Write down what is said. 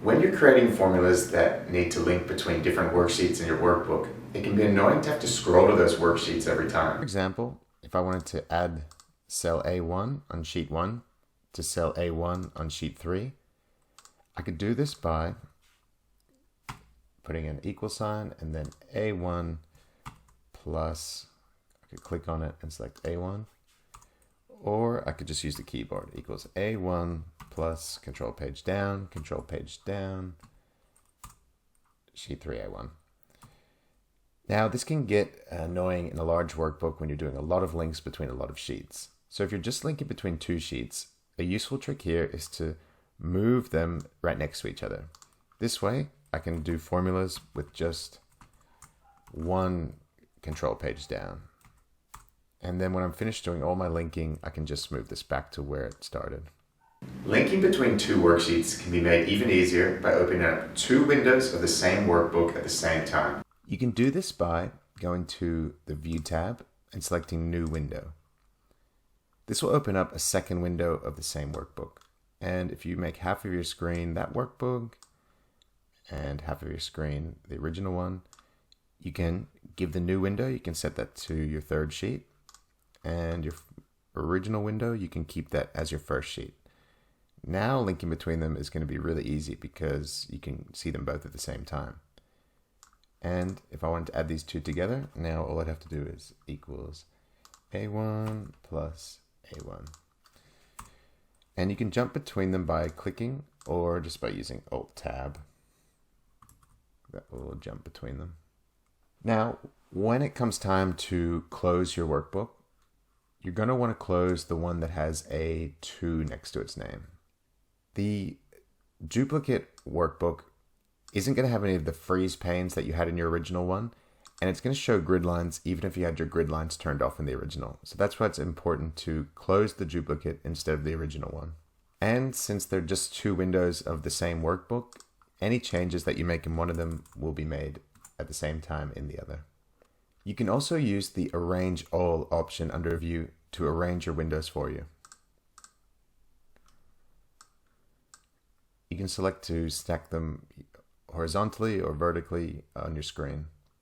When you're creating formulas that need to link between different worksheets in your workbook, it can be annoying to have to scroll to those worksheets every time. For example, if I wanted to add cell A1 on sheet 1 to cell A1 on sheet 3, I could do this by putting an equal sign and then A1 plus, I could click on it and select A1, or I could just use the keyboard, equals A1 plus control page down, sheet 3 A1. Now this can get annoying in a large workbook when you're doing a lot of links between a lot of sheets. So if you're just linking between two sheets, a useful trick here is to move them right next to each other. This way I can do formulas with just one control page down. And then when I'm finished doing all my linking, I can just move this back to where it started. Linking between two worksheets can be made even easier by opening up two windows of the same workbook at the same time. You can do this by going to the View tab and selecting New Window. This will open up a second window of the same workbook. And if you make half of your screen that workbook and half of your screen the original one, you can give the new window, you can set that to your third sheet, and your original window, you can keep that as your first sheet. Now linking between them is going to be really easy because you can see them both at the same time. And if I wanted to add these two together, now all I'd have to do is equals A1 plus A1. And you can jump between them by clicking or just by using Alt-Tab. That will jump between them. Now, when it comes time to close your workbook, you're going to want to close the one that has a 2 next to its name. The duplicate workbook isn't going to have any of the freeze panes that you had in your original one, and it's going to show grid lines even if you had your grid lines turned off in the original. So that's why it's important to close the duplicate instead of the original one. And since they're just two windows of the same workbook, any changes that you make in one of them will be made at the same time in the other. You can also use the Arrange All option under View to arrange your windows for you. You can select to stack them horizontally or vertically on your screen.